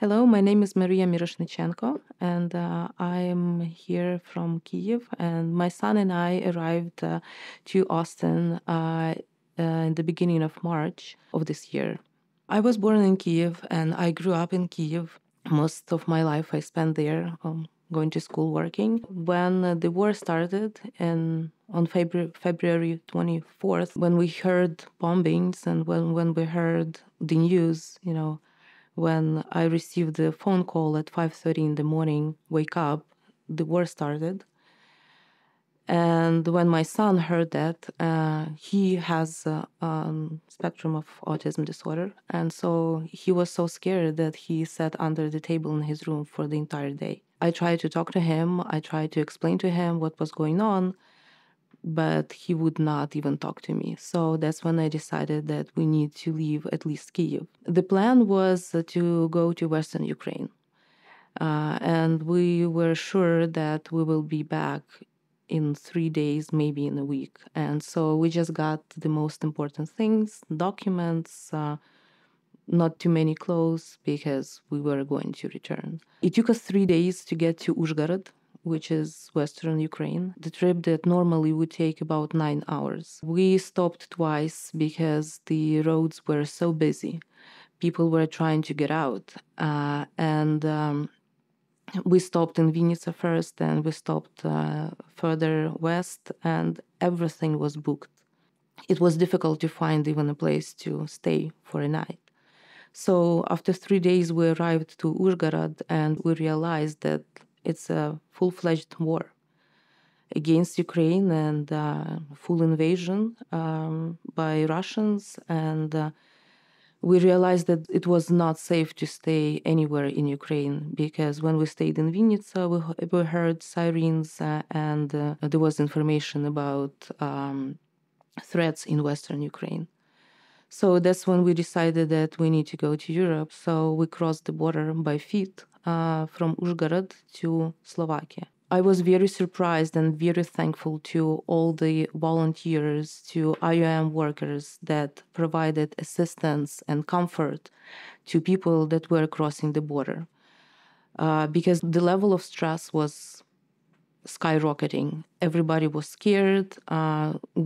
Hello, my name is Miroshnychenko, and I'm here from Kiev. And my son and I arrived to Austin in the beginning of March of this year. I was born in Kiev, and I grew up in Kiev. Most of my life I spent there, going to school, working. When the war started, and on February 24th, when we heard bombings and when we heard the news, when I received the phone call at 5:30 in the morning, wake up, the war started. And when my son heard that, he has a spectrum of autism disorder. And so he was so scared that he sat under the table in his room for the entire day. I tried to talk to him. I tried to explain to him what was going on, but he would not even talk to me. So that's when I decided that we need to leave at least Kyiv. The plan was to go to Western Ukraine. And we were sure that we will be back in 3 days, maybe in a week. And so we just got the most important things, documents, not too many clothes, because we were going to return. It took us 3 days to get to Uzhgorod, which is Western Ukraine. The trip that normally would take about 9 hours. We stopped twice because the roads were so busy. People were trying to get out. We stopped in Vinnytsia first, and we stopped further west, and everything was booked. It was difficult to find even a place to stay for a night. So after 3 days, we arrived to Uzhgorod, and we realized that it's a full-fledged war against Ukraine and full invasion by Russians. And we realized that it was not safe to stay anywhere in Ukraine, because when we stayed in Vinnytsia, we heard sirens and there was information about threats in Western Ukraine. So that's when we decided that we need to go to Europe. So we crossed the border by feet from Uzhgorod to Slovakia. I was very surprised and very thankful to all the volunteers, to IOM workers that provided assistance and comfort to people that were crossing the border. Because the level of stress was skyrocketing. Everybody was scared,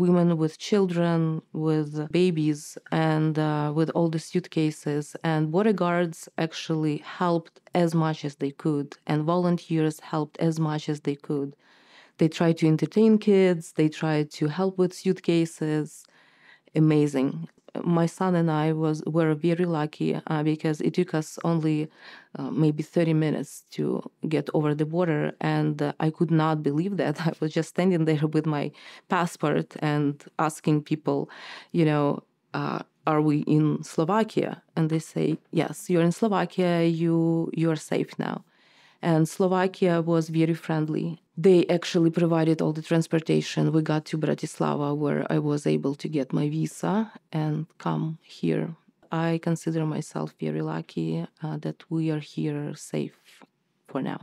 women with children, with babies, and with all the suitcases. And bodyguards actually helped as much as they could, and volunteers helped as much as they could. They tried to entertain kids, they tried to help with suitcases. Amazing. My son and I were very lucky because it took us only maybe 30 minutes to get over the border, and I could not believe that. I was just standing there with my passport and asking people, are we in Slovakia? And they say, yes, you're in Slovakia, you're safe now. And Slovakia was very friendly. They actually provided all the transportation. We got to Bratislava, where I was able to get my visa and come here. I consider myself very lucky that we are here safe for now.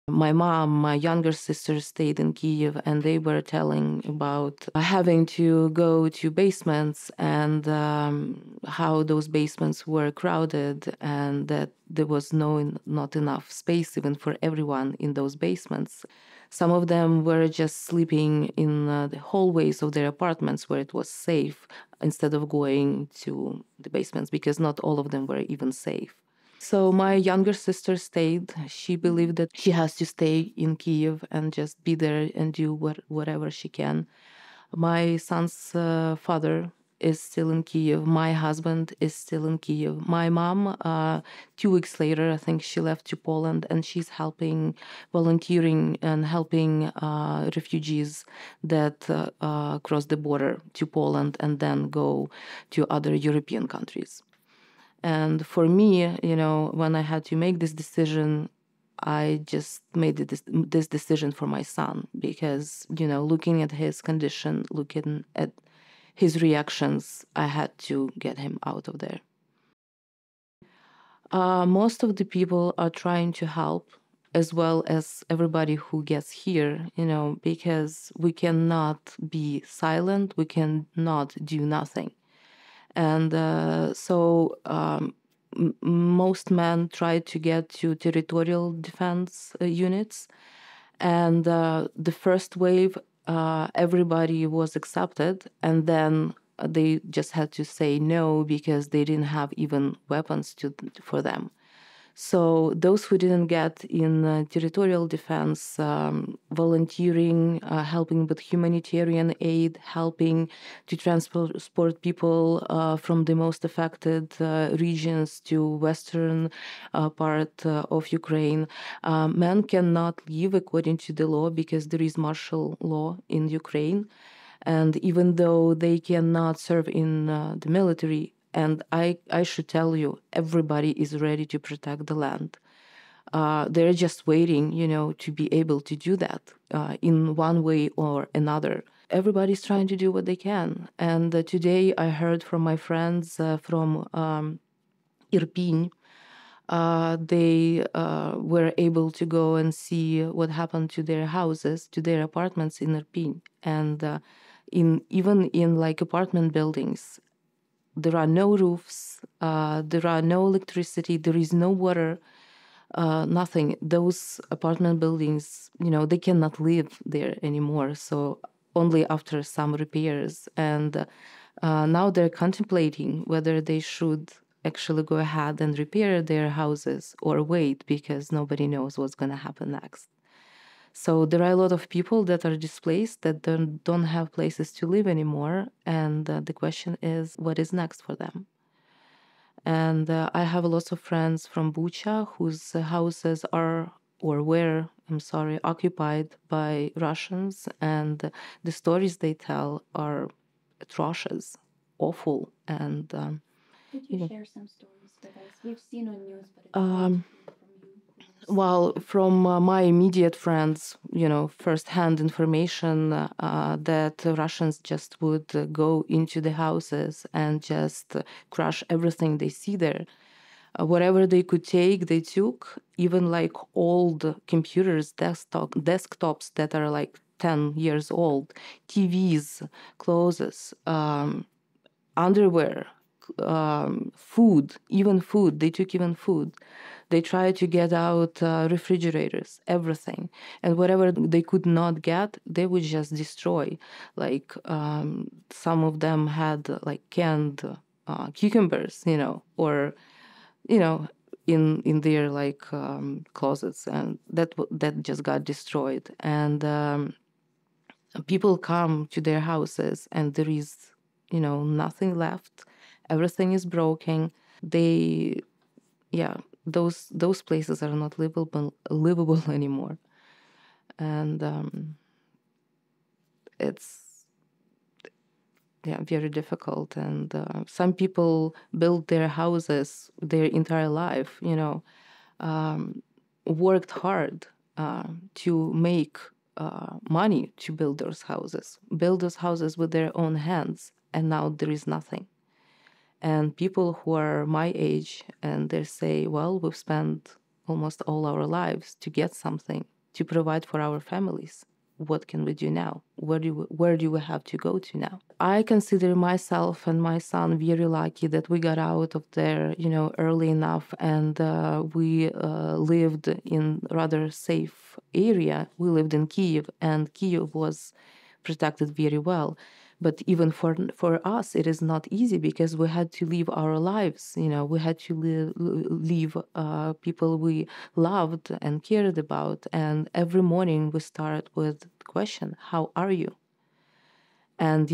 My mom, my younger sister stayed in Kiev, and they were telling about having to go to basements and how those basements were crowded, and that there was not enough space even for everyone in those basements. Some of them were just sleeping in the hallways of their apartments where it was safe, instead of going to the basements, because not all of them were even safe. So my younger sister stayed. She believed that she has to stay in Kiev and just be there and do whatever she can. My son's father is still in Kiev. My husband is still in Kiev. My mom, 2 weeks later, I think she left to Poland, and she's volunteering and helping refugees that cross the border to Poland and then go to other European countries. And for me, when I had to make this decision, I just made this decision for my son, because, looking at his condition, looking at his reactions, I had to get him out of there. Most of the people are trying to help, as well as everybody who gets here, because we cannot be silent, we cannot do nothing. And so most men tried to get to territorial defense units. And the first wave, everybody was accepted, and then they just had to say no because they didn't have even weapons for them. So those who didn't get in territorial defense, volunteering, helping with humanitarian aid, helping to transport people from the most affected regions to western part of Ukraine. Men cannot leave according to the law because there is martial law in Ukraine. And even though they cannot serve in the military, and I should tell you, everybody is ready to protect the land. They're just waiting, to be able to do that in one way or another. Everybody's trying to do what they can. And today I heard from my friends from Irpin. They were able to go and see what happened to their houses, to their apartments in Irpin. And even in like apartment buildings, there are no roofs, there are no electricity, there is no water, nothing. Those apartment buildings, they cannot live there anymore. So only after some repairs. And now they're contemplating whether they should actually go ahead and repair their houses or wait, because nobody knows what's going to happen next. So there are a lot of people that are displaced, that don't have places to live anymore. And the question is, what is next for them? And I have lots of friends from Bucha whose houses are, or were, I'm sorry, occupied by Russians. And the stories they tell are atrocious, awful. And could you share some stories with us? We've seen on news, but it's great to hear from you. Well, from my immediate friends, first-hand information that Russians just would go into the houses and just crush everything they see there. Whatever they could take, they took, even like old computers, desktops that are like 10 years old, TVs, clothes, underwear, food, even food. They took even food. They tried to get out refrigerators, everything. And whatever they could not get, they would just destroy. Like some of them had like canned cucumbers, or, in their like closets, and that just got destroyed. And people come to their houses and there is, nothing left. Everything is broken. Those places are not livable anymore. And it's very difficult. And some people build their houses their entire life, worked hard to make money to build those houses with their own hands, and now there is nothing. And people who are my age, and they say, well, we've spent almost all our lives to get something to provide for our families. What can we do now? Where do we have to go to now? I consider myself and my son very lucky that we got out of there, early enough, and we lived in rather safe area. We lived in Kyiv, and Kyiv was protected very well. But even for us, it is not easy, because we had to leave our lives. We had to leave people we loved and cared about. And every morning we start with the question, how are you? And,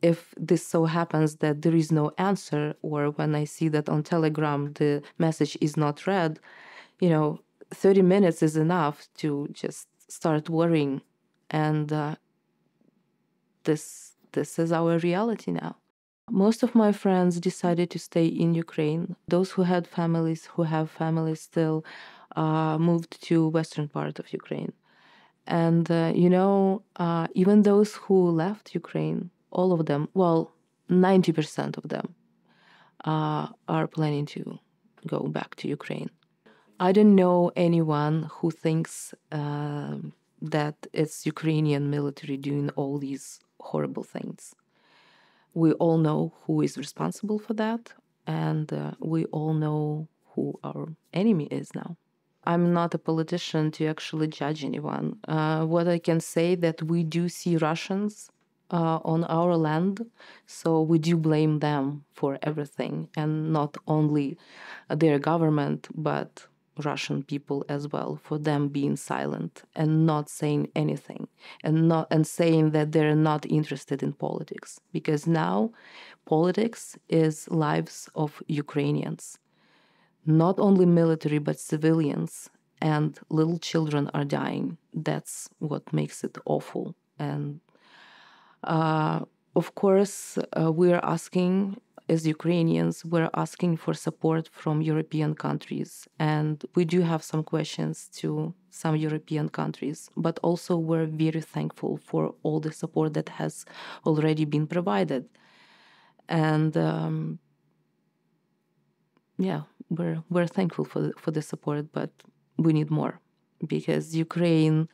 if this so happens that there is no answer, or when I see that on Telegram the message is not read, 30 minutes is enough to just start worrying. And this is our reality now. Most of my friends decided to stay in Ukraine. Those who have families still moved to western part of Ukraine. And, even those who left Ukraine, all of them, well, 90% of them are planning to go back to Ukraine. I don't know anyone who thinks that it's Ukrainian military doing all these horrible things. We all know who is responsible for that. and we all know who our enemy is now. I'm not a politician to actually judge anyone. What I can say that we do see Russians on our land, so we do blame them for everything, and not only their government, but Russian people as well, for them being silent and not saying anything, and saying that they're not interested in politics, because now politics is lives of Ukrainians, not only military but civilians, and little children are dying. That's what makes it awful. And of course, we're asking, as Ukrainians, we're asking for support from European countries. And we do have some questions to some European countries, but also we're very thankful for all the support that has already been provided. And yeah, we're thankful for the support, but we need more, because Ukraine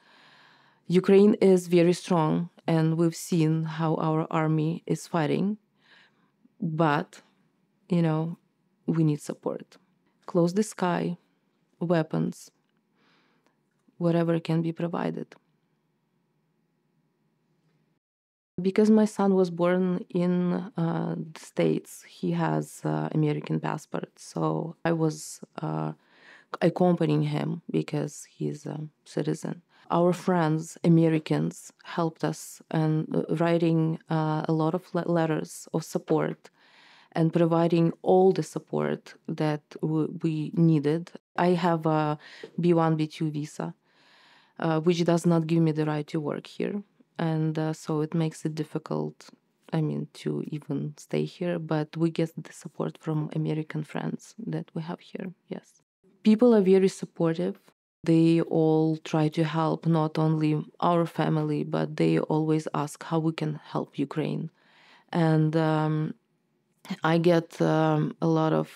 is very strong, and we've seen how our army is fighting, but we need support. Close the sky, weapons, whatever can be provided. Because my son was born in the States, he has American passport, so I was accompanying him because he's a citizen. Our friends, Americans, helped us and writing a lot of letters of support and providing all the support that we needed. I have a B1, B2 visa, which does not give me the right to work here. And so it makes it difficult, to even stay here. But we get the support from American friends that we have here, yes. People are very supportive. They all try to help not only our family, but they always ask how we can help Ukraine. And I get a lot of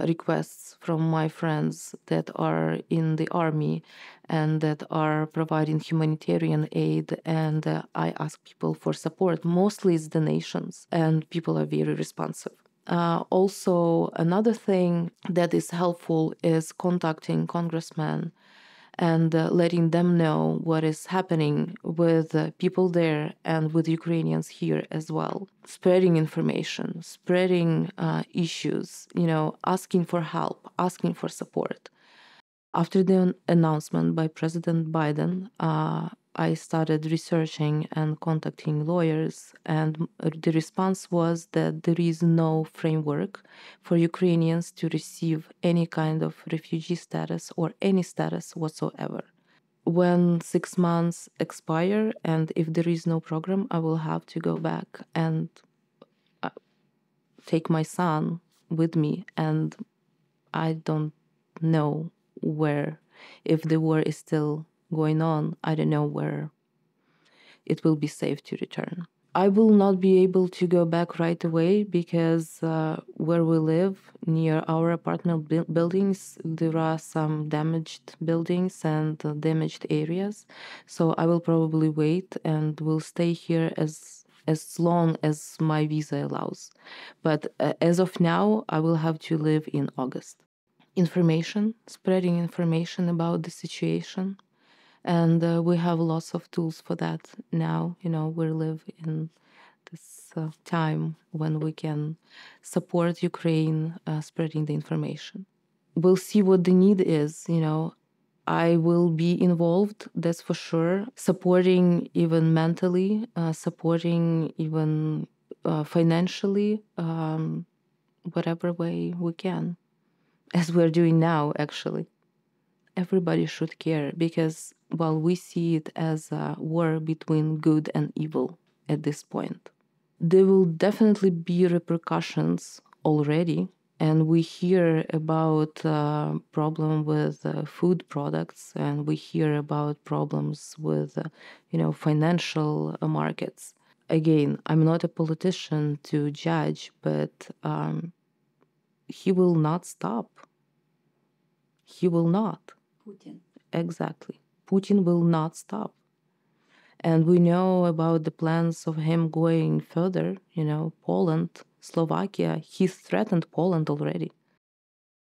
requests from my friends that are in the army and that are providing humanitarian aid, and I ask people for support. Mostly it's donations, and people are very responsive. Also, another thing that is helpful is contacting congressmen and letting them know what is happening with people there and with Ukrainians here as well. Spreading information, spreading issues, asking for help, asking for support. After the announcement by President Biden, I started researching and contacting lawyers, and the response was that there is no framework for Ukrainians to receive any kind of refugee status or any status whatsoever. When 6 months expire, and if there is no program, I will have to go back and take my son with me, and I don't know where. If the war is still going on, I don't know where it will be safe to return. I will not be able to go back right away because where we live, near our apartment buildings, there are some damaged buildings and damaged areas. So I will probably wait and will stay here as long as my visa allows. But as of now, I will have to leave in August. Information, spreading information about the situation. And we have lots of tools for that now. We live in this time when we can support Ukraine spreading the information. We'll see what the need is. I will be involved, that's for sure, supporting even mentally, supporting even financially, whatever way we can, as we're doing now, actually. Everybody should care because, well, we see it as a war between good and evil at this point. There will definitely be repercussions already, and we hear about problem with food products, and we hear about problems with, financial markets. Again, I'm not a politician to judge, but he will not stop. He will not. Putin. Exactly. Putin will not stop. And we know about the plans of him going further, Poland, Slovakia. He threatened Poland already.